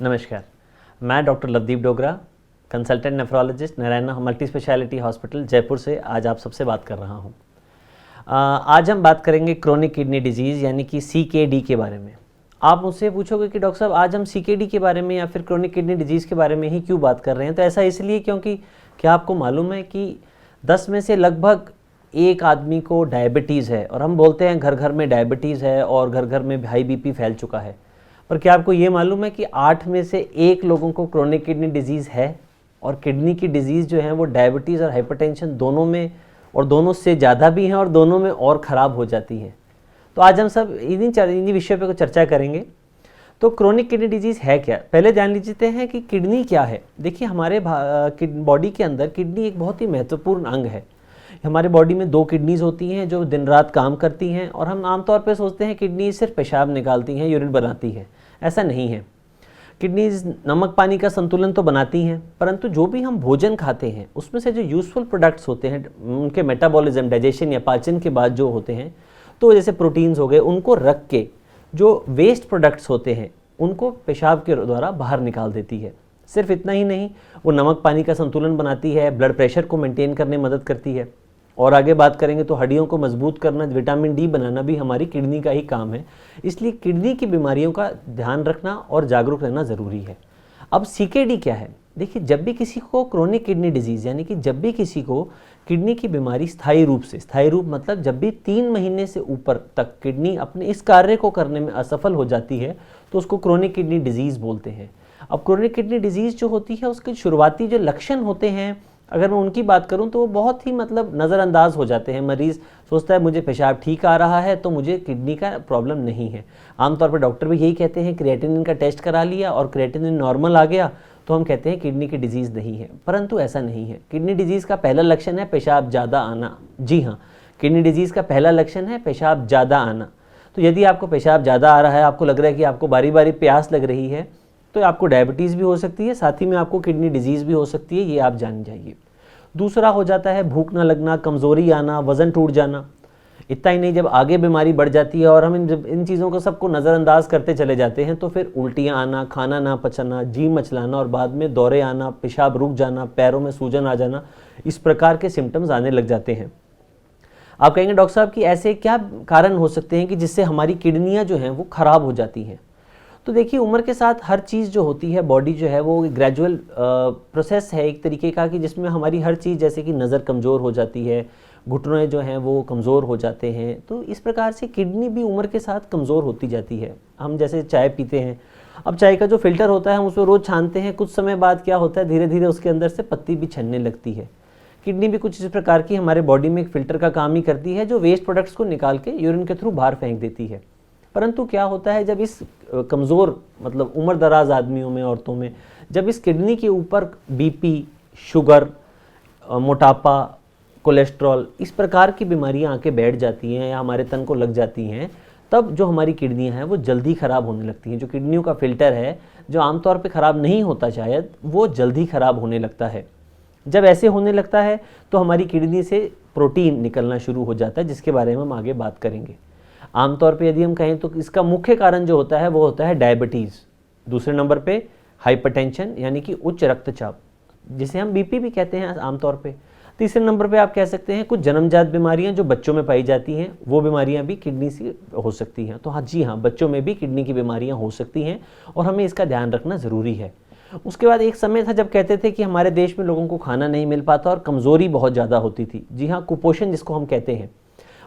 नमस्कार, मैं doctor Lovedeep Dogra, consultant nephrologist, Narayan multi speciality hospital Jaipur से आज आप सबसे बात कर रहा हूँ। आज हम बात करेंगे क्रोनिक किडनी डिजीज़ यानी कि CKD के बारे में। आप मुझसे पूछोगे कि डॉक्टर साहब आज हम CKD के बारे में या फिर क्रोनिक किडनी डिजीज़ के बारे में ही क्यों बात कर रहे हैं? तो ऐसा इसलिए क्योंकि क्या आपको मालूम है कि 10 में से लगभग एक आदमी को डायबिटीज़ है, और हम बोलते हैं घर घर में डायबिटीज़ है और घर घर में हाई BP फैल चुका है। पर क्या आपको ये मालूम है कि 8 में से 1 लोगों को क्रोनिक किडनी डिजीज़ है, और किडनी की डिजीज़ जो है वो डायबिटीज़ और हाइपरटेंशन दोनों में, और दोनों से ज़्यादा भी हैं और दोनों में और ख़राब हो जाती हैं। तो आज हम सब इन्हीं विषयों पर चर्चा करेंगे। तो क्रोनिक किडनी डिजीज़ है क्या, पहले जान लीजिए हैं कि किडनी क्या है। देखिए, हमारे बॉडी के अंदर किडनी एक बहुत ही महत्वपूर्ण अंग है। हमारे बॉडी में 2 किडनीज़ होती हैं जो दिन रात काम करती हैं, और हम आमतौर पर सोचते हैं किडनी सिर्फ पेशाब निकालती हैं, यूरिन बनाती है। ऐसा नहीं है। किडनीज नमक पानी का संतुलन तो बनाती हैं, परंतु जो भी हम भोजन खाते हैं उसमें से जो यूजफुल प्रोडक्ट्स होते हैं, उनके मेटाबॉलिज्म, डाइजेशन या पाचन के बाद जो होते हैं, तो जैसे प्रोटीन्स हो गए, उनको रख के जो वेस्ट प्रोडक्ट्स होते हैं उनको पेशाब के द्वारा बाहर निकाल देती है। सिर्फ इतना ही नहीं, वो नमक पानी का संतुलन बनाती है, ब्लड प्रेशर को मेंटेन करने में मदद करती है, और आगे बात करेंगे तो हड्डियों को मजबूत करना, विटामिन D बनाना भी हमारी किडनी का ही काम है। इसलिए किडनी की बीमारियों का ध्यान रखना और जागरूक रहना ज़रूरी है। अब CKD क्या है? देखिए, जब भी किसी को क्रोनिक किडनी डिजीज़ यानी कि जब भी किसी को किडनी की बीमारी स्थायी रूप मतलब जब भी 3 महीने से ऊपर तक किडनी अपने इस कार्य को करने में असफल हो जाती है, तो उसको क्रोनिक किडनी डिजीज़ बोलते हैं। अब क्रोनिक किडनी डिजीज़ जो होती है उसके शुरुआती जो लक्षण होते हैं, अगर मैं उनकी बात करूं तो वो बहुत ही नज़रअंदाज हो जाते हैं। मरीज़ सोचता है मुझे पेशाब ठीक आ रहा है तो मुझे किडनी का प्रॉब्लम नहीं है। आमतौर पर डॉक्टर भी यही कहते हैं, क्रिएटिनिन का टेस्ट करा लिया और क्रिएटिनिन नॉर्मल आ गया तो हम कहते हैं किडनी की डिजीज़ नहीं है। परंतु ऐसा नहीं है। किडनी डिजीज़ का पहला लक्षण है पेशाब ज़्यादा आना। जी हाँ, किडनी डिजीज़ का पहला लक्षण है पेशाब ज़्यादा आना। तो यदि आपको पेशाब ज़्यादा आ रहा है, आपको लग रहा है कि आपको बारी बारी प्यास लग रही है, तो आपको डायबिटीज़ भी हो सकती है, साथ ही में आपको किडनी डिजीज़ भी हो सकती है, ये आप जान जाइए। दूसरा हो जाता है भूख ना लगना, कमज़ोरी आना, वज़न टूट जाना। इतना ही नहीं, जब आगे बीमारी बढ़ जाती है और हम इन चीज़ों को सबको नज़रअंदाज करते चले जाते हैं, तो फिर उल्टियाँ आना, खाना ना पचना, जी मचलाना, और बाद में दौरे आना, पेशाब रुक जाना, पैरों में सूजन आ जाना, इस प्रकार के सिम्टम्स आने लग जाते हैं। आप कहेंगे डॉक्टर साहब कि ऐसे क्या कारण हो सकते हैं कि जिससे हमारी किडनियाँ जो हैं वो ख़राब हो जाती हैं? तो देखिए, उम्र के साथ हर चीज़ जो होती है, बॉडी जो है वो ग्रेजुअल प्रोसेस है एक तरीके का, कि जिसमें हमारी हर चीज़, जैसे कि नज़र कमज़ोर हो जाती है, घुटने जो हैं वो कमज़ोर हो जाते हैं, तो इस प्रकार से किडनी भी उम्र के साथ कमज़ोर होती जाती है। हम जैसे चाय पीते हैं, अब चाय का जो फ़िल्टर होता है हम उसको रोज़ छानते हैं, कुछ समय बाद क्या होता है, धीरे धीरे उसके अंदर से पत्ती भी छनने लगती है। किडनी भी कुछ इस प्रकार की हमारे बॉडी में एक फ़िल्टर का काम ही करती है, जो वेस्ट प्रोडक्ट्स को निकाल के यूरिन के थ्रू बाहर फेंक देती है। परंतु क्या होता है, जब इस कमज़ोर उम्र दराज आदमियों में, औरतों में, जब इस किडनी के ऊपर BP, शुगर, मोटापा, कोलेस्ट्रॉल, इस प्रकार की बीमारियां आके बैठ जाती हैं या हमारे तन को लग जाती हैं, तब जो हमारी किडनियां हैं वो जल्दी ख़राब होने लगती हैं। जो किडनियों का फ़िल्टर है, जो आमतौर पे ख़राब नहीं होता शायद, वो जल्दी ख़राब होने लगता है। जब ऐसे होने लगता है तो हमारी किडनी से प्रोटीन निकलना शुरू हो जाता है, जिसके बारे में हम आगे बात करेंगे। आमतौर पे यदि हम कहें तो इसका मुख्य कारण जो होता है वो होता है डायबिटीज़। दूसरे नंबर पे हाइपरटेंशन यानी कि उच्च रक्तचाप, जिसे हम BP भी कहते हैं आमतौर पे। तीसरे नंबर पे आप कह सकते हैं कुछ जन्मजात बीमारियां जो बच्चों में पाई जाती हैं, वो बीमारियां भी किडनी से हो सकती हैं। तो हाँ, जी हाँ, बच्चों में भी किडनी की बीमारियां हो सकती हैं और हमें इसका ध्यान रखना ज़रूरी है। उसके बाद एक समय था जब कहते थे कि हमारे देश में लोगों को खाना नहीं मिल पाता और कमज़ोरी बहुत ज़्यादा होती थी। जी हाँ, कुपोषण जिसको हम कहते हैं।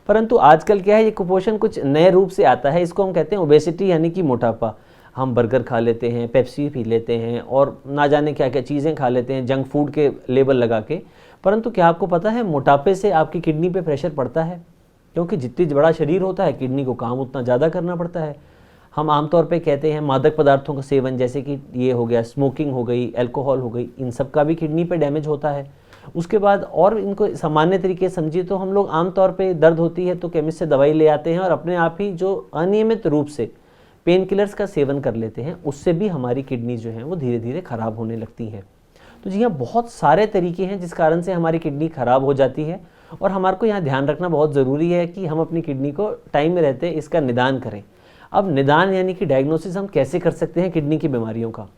परंतु आजकल क्या है, ये कुपोषण कुछ नए रूप से आता है, इसको हम कहते हैं ओबेसिटी यानी कि मोटापा। हम बर्गर खा लेते हैं, पेप्सी पी लेते हैं और ना जाने क्या क्या चीज़ें खा लेते हैं जंक फूड के लेबल लगा के। परंतु क्या आपको पता है, मोटापे से आपकी किडनी पे प्रेशर पड़ता है, क्योंकि जितनी बड़ा शरीर होता है किडनी को काम उतना ज़्यादा करना पड़ता है। हम आमतौर पे कहते हैं मादक पदार्थों का सेवन, जैसे कि ये हो गया, स्मोकिंग हो गई, अल्कोहल हो गई, इन सब का भी किडनी पे डैमेज होता है। उसके बाद और इनको सामान्य तरीके से समझिए तो हम लोग आमतौर पे दर्द होती है तो केमिस्ट से दवाई ले आते हैं और अपने आप ही जो अनियमित रूप से पेन किलर्स का सेवन कर लेते हैं, उससे भी हमारी किडनी जो है वो धीरे धीरे ख़राब होने लगती हैं। तो जी हाँ, बहुत सारे तरीके हैं जिस कारण से हमारी किडनी ख़राब हो जाती है, और हमारे को यहाँ ध्यान रखना बहुत ज़रूरी है कि हम अपनी किडनी को टाइम में रहते इसका निदान करें। अब निदान यानी कि डायग्नोसिस हम कैसे कर सकते हैं किडनी की बीमारियों का?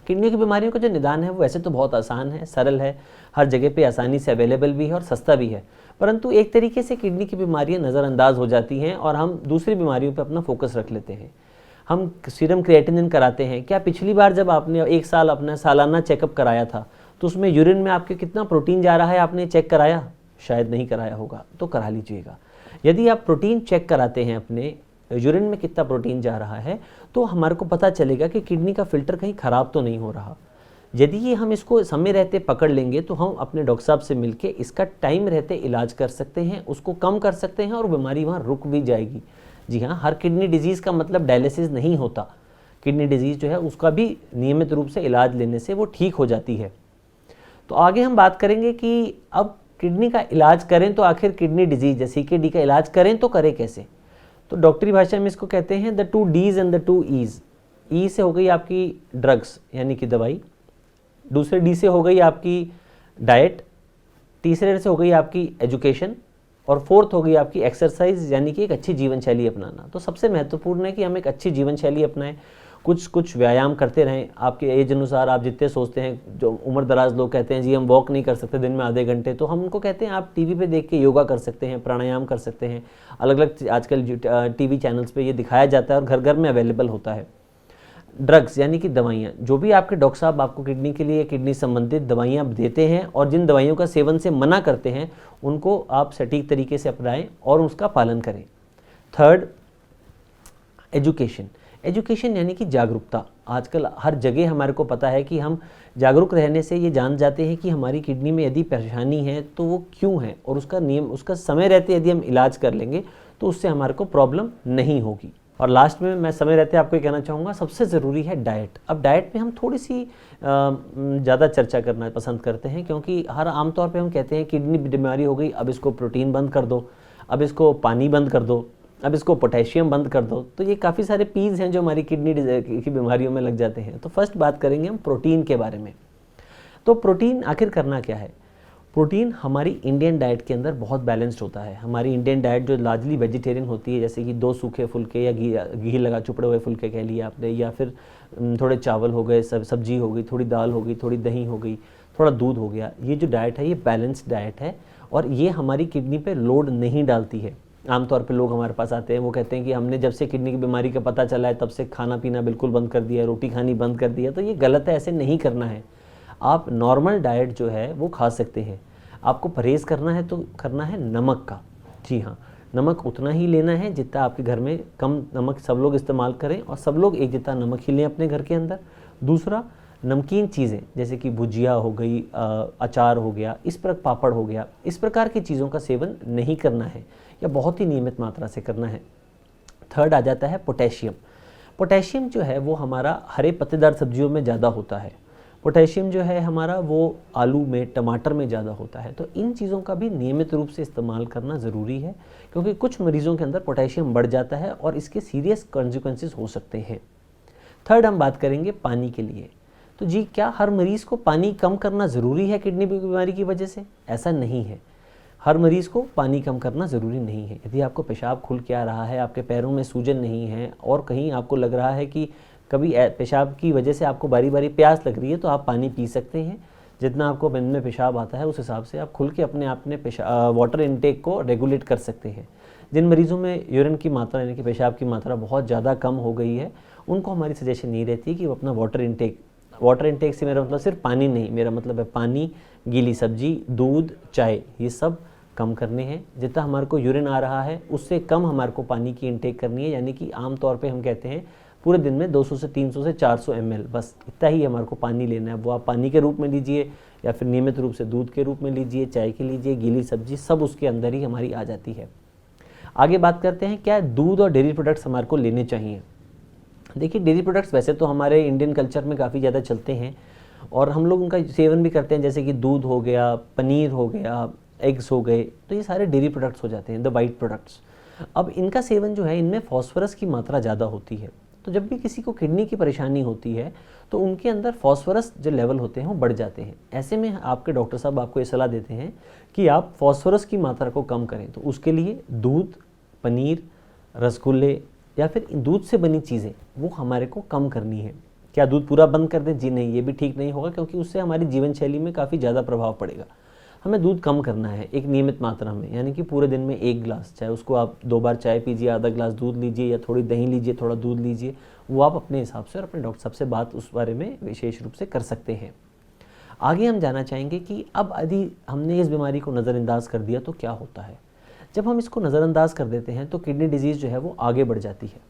किडनी की बीमारियों का जो निदान है वो वैसे तो बहुत आसान है, सरल है, हर जगह पे आसानी से अवेलेबल भी है और सस्ता भी है, परंतु एक तरीके से किडनी की बीमारियां नज़रअंदाज हो जाती हैं और हम दूसरी बीमारियों पर अपना फोकस रख लेते हैं। हम सीरम क्रिएटिनिन कराते हैं। क्या पिछली बार जब आपने 1 साल अपना सालाना चेकअप कराया था तो उसमें यूरिन में आपके कितना प्रोटीन जा रहा है आपने चेक कराया? शायद नहीं कराया होगा, तो करा लीजिएगा। यदि आप प्रोटीन चेक कराते हैं, अपने यूरिन में कितना प्रोटीन जा रहा है, तो हमारे को पता चलेगा कि किडनी का फिल्टर कहीं ख़राब तो नहीं हो रहा। यदि ये हम इसको समय रहते पकड़ लेंगे तो हम अपने डॉक्टर साहब से मिलके इसका टाइम रहते इलाज कर सकते हैं, उसको कम कर सकते हैं और बीमारी वहाँ रुक भी जाएगी। जी हाँ, हर किडनी डिजीज़ का मतलब डायलिसिस नहीं होता। किडनी डिजीज़ जो है उसका भी नियमित रूप से इलाज लेने से वो ठीक हो जाती है। तो आगे हम बात करेंगे कि अब किडनी का इलाज करें तो आखिर किडनी डिजीज़ जैसे CKD का इलाज करें तो करें कैसे? तो डॉक्टरी भाषा में इसको कहते हैं the 2 Ds and the 2 E's। ई से हो गई आपकी ड्रग्स यानी कि दवाई, दूसरे डी से हो गई आपकी डाइट, तीसरे से हो गई आपकी एजुकेशन और फोर्थ हो गई आपकी एक्सरसाइज यानी कि एक अच्छी जीवन शैली अपनाना। तो सबसे महत्वपूर्ण है कि हम एक अच्छी जीवन शैली अपनाएं, कुछ व्यायाम करते रहें। आपके एज अनुसार आप जितने सोचते हैं, जो उम्र दराज लोग कहते हैं जी हम वॉक नहीं कर सकते दिन में आधे घंटे, तो हम उनको कहते हैं आप टीवी पे देख के योगा कर सकते हैं, प्राणायाम कर सकते हैं। अलग अलग आजकल टीवी चैनल्स पे ये दिखाया जाता है और घर घर में अवेलेबल होता है। ड्रग्स यानी कि दवाइयाँ, जो भी आपके डॉक्टर साहब आपको किडनी के लिए किडनी संबंधित दवाइयाँ देते हैं और जिन दवाइयों का सेवन से मना करते हैं उनको आप सटीक तरीके से अपनाएं और उसका पालन करें। Third, education. एजुकेशन यानी कि जागरूकता। आजकल हर जगह हमारे को पता है कि हम जागरूक रहने से ये जान जाते हैं कि हमारी किडनी में यदि परेशानी है तो वो क्यों है, और उसका समय रहते यदि हम इलाज कर लेंगे तो उससे हमारे को प्रॉब्लम नहीं होगी। और लास्ट में मैं समय रहते आपको ये कहना चाहूँगा, सबसे ज़रूरी है डाइट। अब डाइट पे हम थोड़ी सी ज़्यादा चर्चा करना पसंद करते हैं, क्योंकि हर आमतौर पे हम कहते हैं किडनी बीमारी हो गई, अब इसको प्रोटीन बंद कर दो, अब इसको पानी बंद कर दो, अब इसको पोटेशियम बंद कर दो। तो ये काफ़ी सारे पीज़ हैं जो हमारी किडनी की बीमारियों में लग जाते हैं। तो फर्स्ट बात करेंगे हम प्रोटीन के बारे में। तो प्रोटीन आखिर करना क्या है? प्रोटीन हमारी इंडियन डाइट के अंदर बहुत बैलेंस्ड होता है। हमारी इंडियन डाइट जो लार्जली वेजिटेरियन होती है, जैसे कि 2 सूखे फुलके या घी लगा चुपड़े हुए फुलके कह लिए आपने, या फिर थोड़े चावल हो गए, सब्जी हो गई, थोड़ी दाल हो गई, थोड़ी दही हो गई, थोड़ा दूध हो गया, ये जो डाइट है ये बैलेंस्ड डाइट है और ये हमारी किडनी पे लोड नहीं डालती है। आमतौर पे लोग हमारे पास आते हैं, वो कहते हैं कि हमने जब से किडनी की बीमारी का पता चला है तब से खाना पीना बिल्कुल बंद कर दिया है, रोटी खानी बंद कर दिया। तो ये गलत है, ऐसे नहीं करना है। आप नॉर्मल डाइट जो है वो खा सकते हैं। आपको परहेज़ करना है तो करना है नमक का। जी हाँ, नमक उतना ही लेना है जितना आपके घर में कम नमक सब लोग इस्तेमाल करें और सब लोग एक जितना नमक ही लें अपने घर के अंदर। दूसरा, नमकीन चीज़ें जैसे कि भुजिया हो गई, अचार हो गया, इस पर पापड़ हो गया, इस प्रकार की चीज़ों का सेवन नहीं करना है या बहुत ही नियमित मात्रा से करना है। थर्ड आ जाता है पोटेशियम। पोटेशियम जो है वो हमारा हरे पत्तेदार सब्जियों में ज़्यादा होता है। पोटेशियम जो है हमारा वो आलू में, टमाटर में ज़्यादा होता है। तो इन चीज़ों का भी नियमित रूप से इस्तेमाल करना ज़रूरी है, क्योंकि कुछ मरीज़ों के अंदर पोटेशियम बढ़ जाता है और इसके सीरियस कॉन्सिक्वेंसेस हो सकते हैं। थर्ड, हम बात करेंगे पानी के लिए। तो जी, क्या हर मरीज़ को पानी कम करना ज़रूरी है किडनी बीमारी की वजह से? ऐसा नहीं है। हर मरीज़ को पानी कम करना ज़रूरी नहीं है। यदि आपको पेशाब खुल के आ रहा है, आपके पैरों में सूजन नहीं है और कहीं आपको लग रहा है कि कभी पेशाब की वजह से आपको बारी बारी प्यास लग रही है, तो आप पानी पी सकते हैं। जितना आपको दिन में पेशाब आता है उस हिसाब से आप खुल के अपने आप में वाटर इनटेक को रेगुलेट कर सकते हैं। जिन मरीज़ों में यूरिन की मात्रा यानी कि पेशाब की मात्रा बहुत ज़्यादा कम हो गई है, उनको हमारी सजेशन नहीं रहती कि वो अपना वाटर इनटेक से मेरा मतलब सिर्फ पानी नहीं, मेरा मतलब है पानी, गीली सब्जी, दूध, चाय, ये सब कम करने हैं। जितना हमारे को यूरिन आ रहा है उससे कम हमारे को पानी की इनटेक करनी है। यानी कि आम तौर पे हम कहते हैं पूरे दिन में 200 से 300 से 400 ml, बस इतना ही हमारे को पानी लेना है। वो आप पानी के रूप में लीजिए या फिर नियमित रूप से दूध के रूप में लीजिए, चाय के लीजिए, गीली सब्जी, सब उसके अंदर ही हमारी आ जाती है। आगे बात करते हैं, क्या दूध और डेयरी प्रोडक्ट्स हमारे को लेने चाहिए? देखिए, डेयरी प्रोडक्ट्स वैसे तो हमारे इंडियन कल्चर में काफ़ी ज़्यादा चलते हैं और हम लोग उनका सेवन भी करते हैं, जैसे कि दूध हो गया, पनीर हो गया, एग्स हो गए, तो ये सारे डेयरी प्रोडक्ट्स हो जाते हैं, द वाइट प्रोडक्ट्स। अब इनका सेवन जो है, इनमें फॉस्फोरस की मात्रा ज़्यादा होती है। तो जब भी किसी को किडनी की परेशानी होती है तो उनके अंदर फॉस्फोरस जो लेवल होते हैं वो बढ़ जाते हैं। ऐसे में आपके डॉक्टर साहब आपको ये सलाह देते हैं कि आप फॉस्फोरस की मात्रा को कम करें। तो उसके लिए दूध, पनीर, रसगुल्ले या फिर दूध से बनी चीज़ें वो हमारे को कम करनी है। क्या दूध पूरा बंद कर दें? जी नहीं, ये भी ठीक नहीं होगा, क्योंकि उससे हमारी जीवन शैली में काफ़ी ज़्यादा प्रभाव पड़ेगा। हमें दूध कम करना है एक नियमित मात्रा में, यानी कि पूरे दिन में 1 गिलास, चाहे उसको आप 2 बार चाय पीजिए, आधा गिलास दूध लीजिए या थोड़ी दही लीजिए, थोड़ा दूध लीजिए, वो आप अपने हिसाब से और अपने डॉक्टर साहब से बात उस बारे में विशेष रूप से कर सकते हैं। आगे हम जानना चाहेंगे कि अब यदि हमने इस बीमारी को नज़रअंदाज कर दिया तो क्या होता है। जब हम इसको नज़रअंदाज कर देते हैं तो किडनी डिजीज़ जो है वो आगे बढ़ जाती है।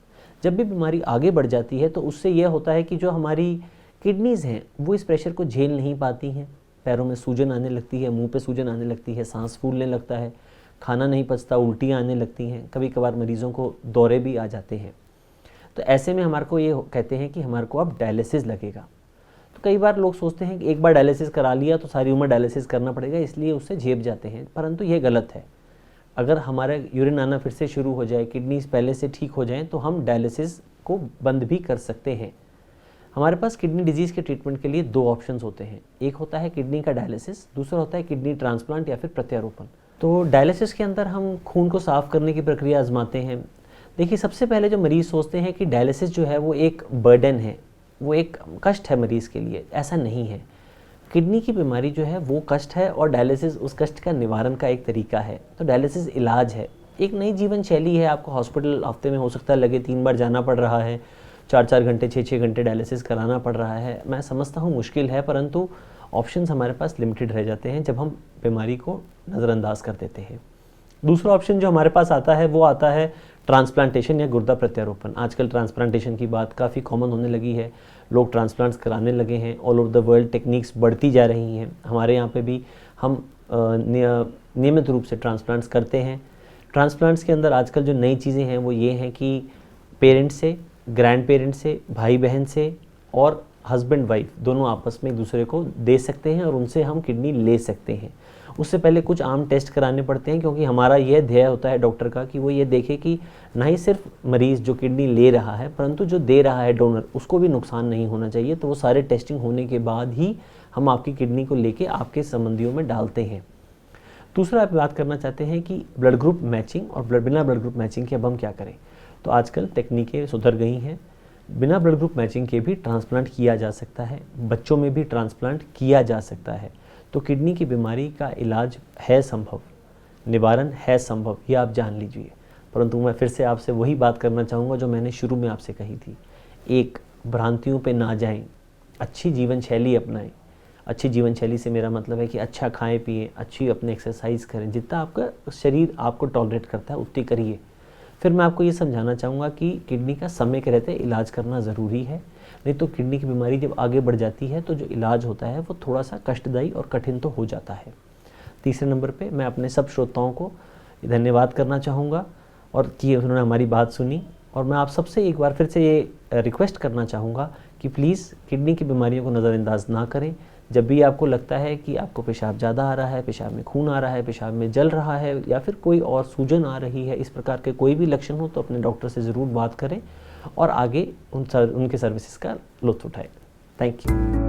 जब भी बीमारी आगे बढ़ जाती है तो उससे यह होता है कि जो हमारी किडनीज़ हैं वो इस प्रेशर को झेल नहीं पाती हैं, पैरों में सूजन आने लगती है, मुंह पे सूजन आने लगती है, सांस फूलने लगता है, खाना नहीं पचता, उल्टियाँ आने लगती हैं, कभी कभार मरीज़ों को दौरे भी आ जाते हैं। तो ऐसे में हमारे को ये कहते हैं कि हमारे को अब डायलिसिस लगेगा। तो कई बार लोग सोचते हैं कि एक बार डायलिसिस करा लिया तो सारी उम्र डायलिसिस करना पड़ेगा, इसलिए उससे झेप जाते हैं, परंतु ये गलत है। अगर हमारा यूरिन आना फिर से शुरू हो जाए, किडनीज पहले से ठीक हो जाएं, तो हम डायलिसिस को बंद भी कर सकते हैं। हमारे पास किडनी डिजीज़ के ट्रीटमेंट के लिए 2 ऑप्शंस होते हैं। एक होता है किडनी का डायलिसिस, दूसरा होता है किडनी ट्रांसप्लांट या फिर प्रत्यारोपण। तो डायलिसिस के अंदर हम खून को साफ़ करने की प्रक्रिया आजमाते हैं। देखिए, सबसे पहले जो मरीज़ सोचते हैं कि डायलिसिस जो है वो एक बर्डन है, वो एक कष्ट है मरीज़ के लिए। ऐसा नहीं है। किडनी की बीमारी जो है वो कष्ट है और डायलिसिस उस कष्ट का निवारण का एक तरीका है। तो डायलिसिस इलाज है, एक नई जीवन शैली है। आपको हॉस्पिटल हफ्ते में हो सकता है लगे 3 बार जाना पड़ रहा है, 4-4 घंटे 6-6 घंटे डायलिसिस कराना पड़ रहा है। मैं समझता हूँ मुश्किल है, परंतु ऑप्शंस हमारे पास लिमिटेड रह जाते हैं जब हम बीमारी को नज़रअंदाज कर देते हैं। दूसरा ऑप्शन जो हमारे पास आता है वो आता है ट्रांसप्लांटेशन या गुर्दा प्रत्यारोपण। आजकल ट्रांसप्लांटेशन की बात काफ़ी कॉमन होने लगी है, लोग ट्रांसप्लांट्स कराने लगे हैं। All over the world techniques बढ़ती जा रही हैं। हमारे यहाँ पे भी हम नियमित रूप से ट्रांसप्लांट्स करते हैं। ट्रांसप्लांट्स के अंदर आजकल जो नई चीज़ें हैं वो ये हैं कि पेरेंट्स से, ग्रैंड पेरेंट्स से, भाई बहन से और हस्बैंड वाइफ दोनों आपस में एक दूसरे को दे सकते हैं और उनसे हम किडनी ले सकते हैं। उससे पहले कुछ आम टेस्ट कराने पड़ते हैं, क्योंकि हमारा यह ध्येय होता है डॉक्टर का कि वो ये देखे कि ना ही सिर्फ मरीज़ जो किडनी ले रहा है, परंतु जो दे रहा है डोनर, उसको भी नुकसान नहीं होना चाहिए। तो वो सारे टेस्टिंग होने के बाद ही हम आपकी किडनी को लेके आपके संबंधियों में डालते हैं। दूसरा आप बात करना चाहते हैं कि ब्लड ग्रुप मैचिंग और बिना ब्लड ग्रुप मैचिंग के अब हम क्या करें। तो आजकल टेक्निकें सुधर गई हैं, बिना ब्लड ग्रुप मैचिंग के भी ट्रांसप्लांट किया जा सकता है, बच्चों में भी ट्रांसप्लांट किया जा सकता है। तो किडनी की बीमारी का इलाज है संभव, निवारण है संभव, ये आप जान लीजिए। परंतु मैं फिर से आपसे वही बात करना चाहूँगा जो मैंने शुरू में आपसे कही थी। एक, भ्रांतियों पे ना जाएं, अच्छी जीवन शैली अपनाएं। अच्छी जीवन शैली से मेरा मतलब है कि अच्छा खाएं पिएं, अच्छी अपने एक्सरसाइज करें, जितना आपका शरीर आपको टॉलरेट करता है उतनी करिए। फिर मैं आपको ये समझाना चाहूँगा कि किडनी का समय के रहते इलाज करना ज़रूरी है, नहीं तो किडनी की बीमारी जब आगे बढ़ जाती है तो जो इलाज होता है वो थोड़ा सा कष्टदायी और कठिन तो हो जाता है। तीसरे नंबर पे मैं अपने सब श्रोताओं को धन्यवाद करना चाहूँगा और कि उन्होंने हमारी बात सुनी। और मैं आप सबसे एक बार फिर से ये रिक्वेस्ट करना चाहूँगा कि प्लीज़ किडनी की बीमारियों को नज़रअंदाज ना करें। जब भी आपको लगता है कि आपको पेशाब ज़्यादा आ रहा है, पेशाब में खून आ रहा है, पेशाब में जल रहा है या फिर कोई और सूजन आ रही है, इस प्रकार के कोई भी लक्षण हो तो अपने डॉक्टर से ज़रूर बात करें और आगे उनके सर्विसेज का लुत्फ़ उठाएं। Thank you.